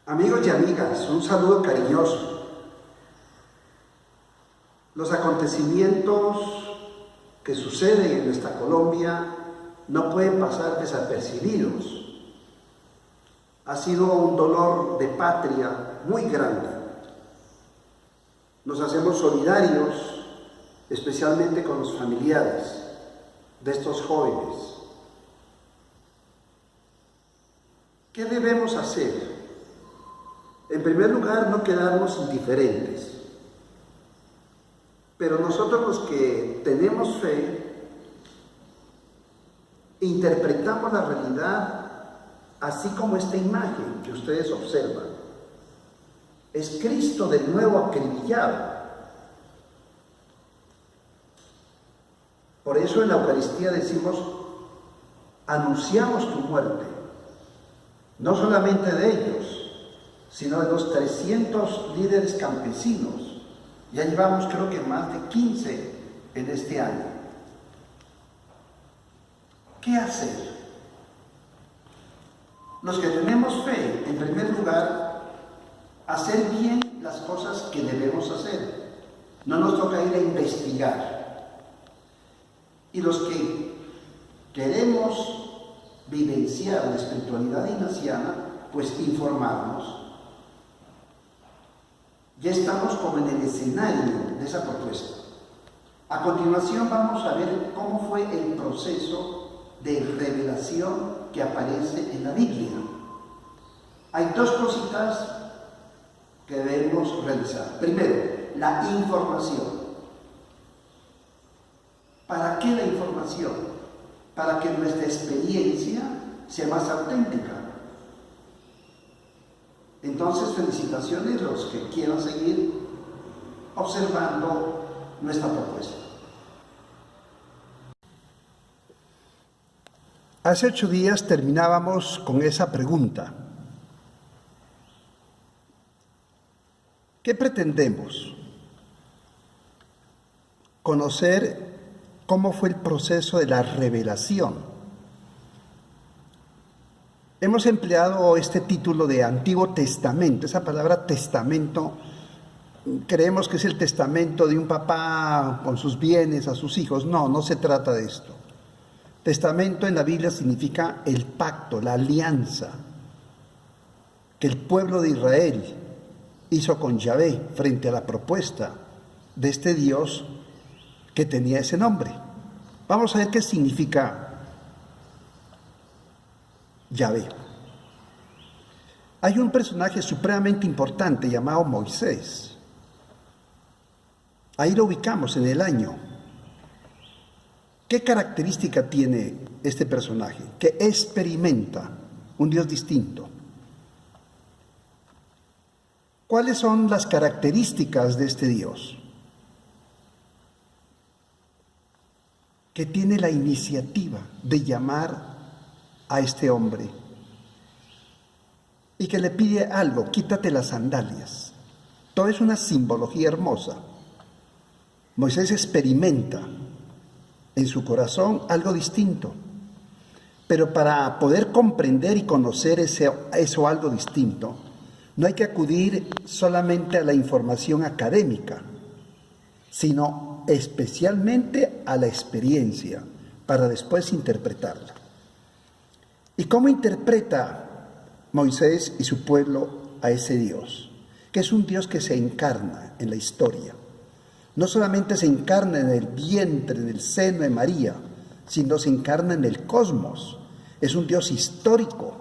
Amigos y amigas, un saludo cariñoso. Los acontecimientos que suceden en nuestra Colombia no pueden pasar desapercibidos. Ha sido un dolor de patria muy grande. Nos hacemos solidarios, especialmente con los familiares de estos jóvenes. ¿Qué debemos hacer? En primer lugar, no quedarnos indiferentes. Pero nosotros los que tenemos fe, interpretamos la realidad así como esta imagen que ustedes observan. Es Cristo de nuevo acribillado. Por eso en la Eucaristía decimos, anunciamos tu muerte, no solamente de ellos, sino de los 300 líderes campesinos. Ya llevamos creo que más de 15 en este año. ¿Qué hacer? Los que tenemos fe, en primer lugar, hacer bien las cosas que debemos hacer. No nos toca ir a investigar. Y los que queremos vivenciar la espiritualidad ignaciana, pues informarnos. Ya estamos como en el escenario de esa propuesta. A continuación vamos a ver cómo fue el proceso de revelación que aparece en la Biblia. Hay dos cositas que debemos realizar. Primero, la información. ¿Para qué la información? Para que nuestra experiencia sea más auténtica. Entonces, felicitaciones a los que quieran seguir observando nuestra propuesta. Hace 8 días terminábamos con esa pregunta. ¿Qué pretendemos? Conocer cómo fue el proceso de la revelación. Hemos empleado este título de Antiguo Testamento. Esa palabra testamento, creemos que es el testamento de un papá con sus bienes a sus hijos. No, no se trata de esto. Testamento en la Biblia significa el pacto, la alianza que el pueblo de Israel hizo con Yahvé frente a la propuesta de este Dios que tenía ese nombre. Vamos a ver qué significa Yahvé. Hay un personaje supremamente importante llamado Moisés. Ahí lo ubicamos en el año. ¿Qué característica tiene este personaje? Que experimenta un Dios distinto. ¿Cuáles son las características de este Dios? Que tiene la iniciativa de llamar a este hombre y que le pide algo: quítate las sandalias. Todo es una simbología hermosa. Moisés experimenta en su corazón algo distinto, pero para poder comprender y conocer eso algo distinto, no hay que acudir solamente a la información académica, sino especialmente a la experiencia, para después interpretarla. ¿Y cómo interpreta Moisés y su pueblo a ese Dios? Que es un Dios que se encarna en la historia. No solamente se encarna en el vientre, en el seno de María, sino se encarna en el cosmos. Es un Dios histórico,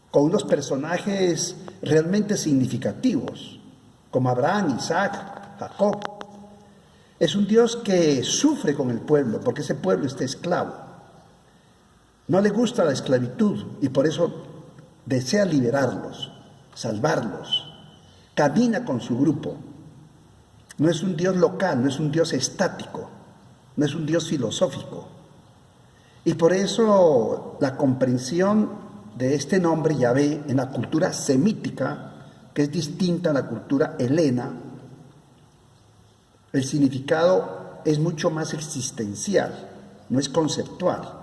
con unos personajes realmente significativos, como Abraham, Isaac, Jacob. Es un Dios que sufre con el pueblo, porque ese pueblo está esclavo. No le gusta la esclavitud y por eso desea liberarlos, salvarlos. Camina con su grupo. No es un Dios local, no es un Dios estático, no es un Dios filosófico. Y por eso la comprensión de este nombre Yahvé en la cultura semítica, que es distinta a la cultura helena, el significado es mucho más existencial, no es conceptual.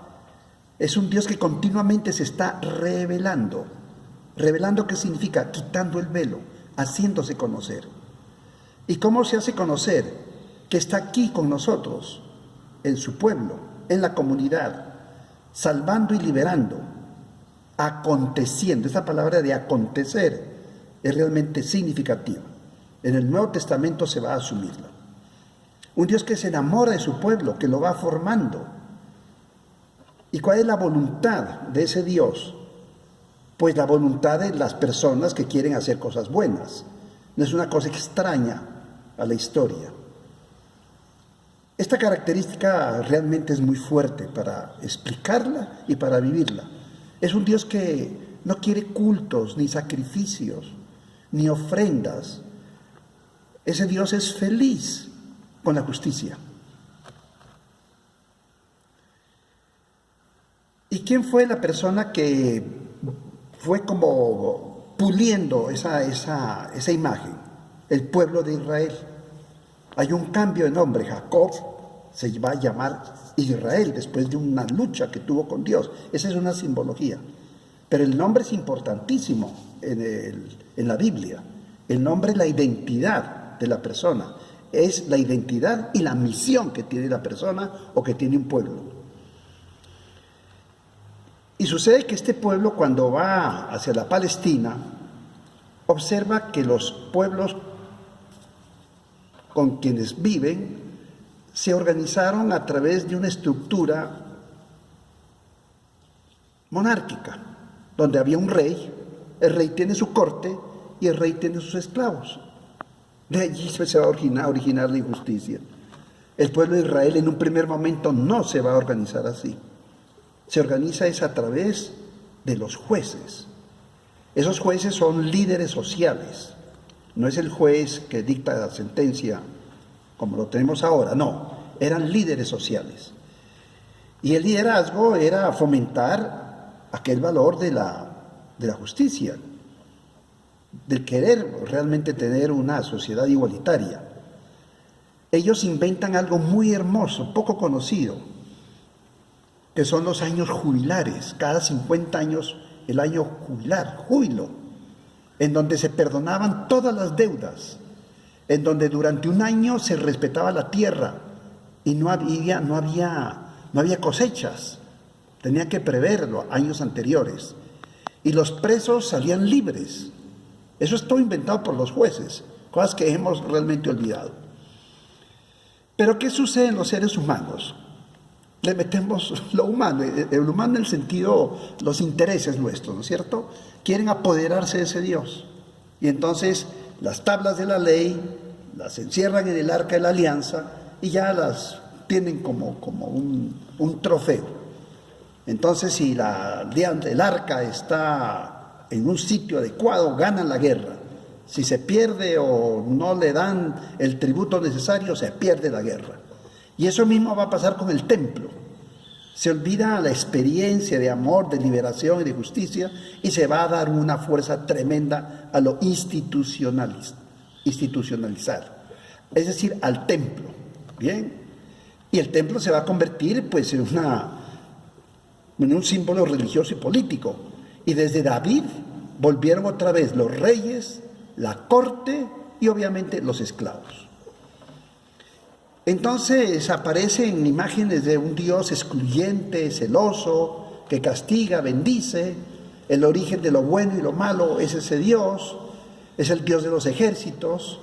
Es un Dios que continuamente se está revelando. revelando qué significa, quitando el velo, haciéndose conocer. ¿Y cómo se hace conocer? Que está aquí con nosotros, en su pueblo, en la comunidad, salvando y liberando, aconteciendo. Esa palabra de acontecer es realmente significativa. En el Nuevo Testamento se va a asumirla. Un Dios que se enamora de su pueblo, que lo va formando. ¿Y cuál es la voluntad de ese Dios? Pues la voluntad de las personas que quieren hacer cosas buenas. No es una cosa extraña a la historia. Esta característica realmente es muy fuerte para explicarla y para vivirla. Es un Dios que no quiere cultos, ni sacrificios, ni ofrendas. Ese Dios es feliz con la justicia. ¿Y quién fue la persona que fue como puliendo esa imagen? El pueblo de Israel. Hay un cambio de nombre. Jacob se va a llamar Israel después de una lucha que tuvo con Dios. Esa es una simbología. Pero el nombre es importantísimo en la Biblia. El nombre es la identidad de la persona. Es la identidad y la misión que tiene la persona o que tiene un pueblo. Y sucede que este pueblo, cuando va hacia la Palestina, observa que los pueblos con quienes viven se organizaron a través de una estructura monárquica, donde había un rey, el rey tiene su corte y el rey tiene sus esclavos. De allí se va a originar la injusticia. El pueblo de Israel en un primer momento no se va a organizar así. Se organiza es a través de los jueces. Esos jueces son líderes sociales. No es el juez que dicta la sentencia como lo tenemos ahora, no. Eran líderes sociales. Y el liderazgo era fomentar aquel valor de la justicia, del querer realmente tener una sociedad igualitaria. Ellos inventan algo muy hermoso, poco conocido, que son los años jubilares. Cada 50 años el año jubilar, júbilo, en donde se perdonaban todas las deudas, en donde durante un año se respetaba la tierra y no había cosechas, tenían que preverlo años anteriores, y los presos salían libres. Eso es todo inventado por los jueces, cosas que hemos realmente olvidado. Pero ¿qué sucede en los seres humanos? Le metemos lo humano, el humano en el sentido, los intereses nuestros, ¿no es cierto? Quieren apoderarse de ese Dios. Y entonces las tablas de la ley las encierran en el arca de la alianza y ya las tienen como un trofeo. Entonces si el arca está en un sitio adecuado, ganan la guerra. Si se pierde o no le dan el tributo necesario, se pierde la guerra. Y eso mismo va a pasar con el templo. Se olvida la experiencia de amor, de liberación y de justicia y se va a dar una fuerza tremenda a lo institucionalizar. Es decir, al templo. ¿Bien? Y el templo se va a convertir pues en un símbolo religioso y político. Y desde David volvieron otra vez los reyes, la corte y obviamente los esclavos. Entonces aparecen imágenes de un Dios excluyente, celoso, que castiga, bendice. El origen de lo bueno y lo malo es ese Dios, es el Dios de los ejércitos.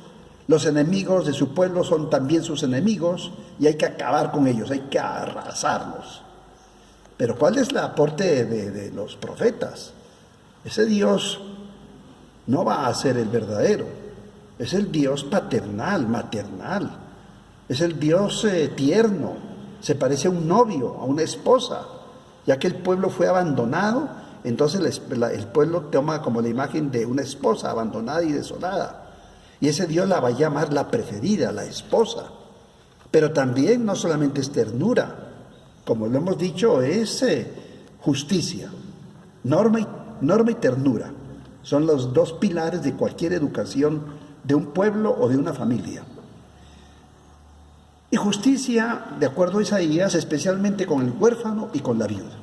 Los enemigos de su pueblo son también sus enemigos y hay que acabar con ellos, hay que arrasarlos. Pero ¿cuál es el aporte de los profetas? Ese Dios no va a ser el verdadero, es el Dios paternal, maternal. Es el Dios tierno, se parece a un novio, a una esposa. Ya que el pueblo fue abandonado, entonces el pueblo toma como la imagen de una esposa abandonada y desolada. Y ese Dios la va a llamar la preferida, la esposa. Pero también no solamente es ternura, como lo hemos dicho, es justicia. Norma y ternura son los dos pilares de cualquier educación de un pueblo o de una familia. Y justicia, de acuerdo a Isaías, especialmente con el huérfano y con la viuda.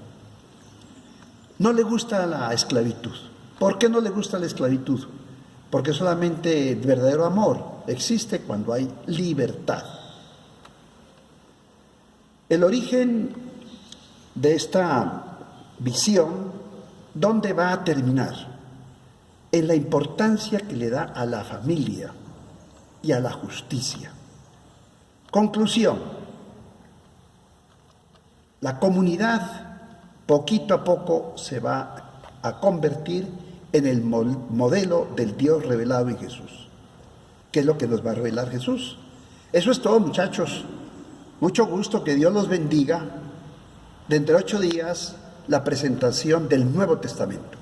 No le gusta la esclavitud. ¿Por qué no le gusta la esclavitud? Porque solamente el verdadero amor existe cuando hay libertad. El origen de esta visión, ¿dónde va a terminar? En la importancia que le da a la familia y a la justicia. Conclusión: la comunidad poquito a poco se va a convertir en el modelo del Dios revelado en Jesús. ¿Qué es lo que nos va a revelar Jesús? Eso es todo, muchachos. Mucho gusto, que Dios los bendiga. Dentro de 8 días, la presentación del Nuevo Testamento.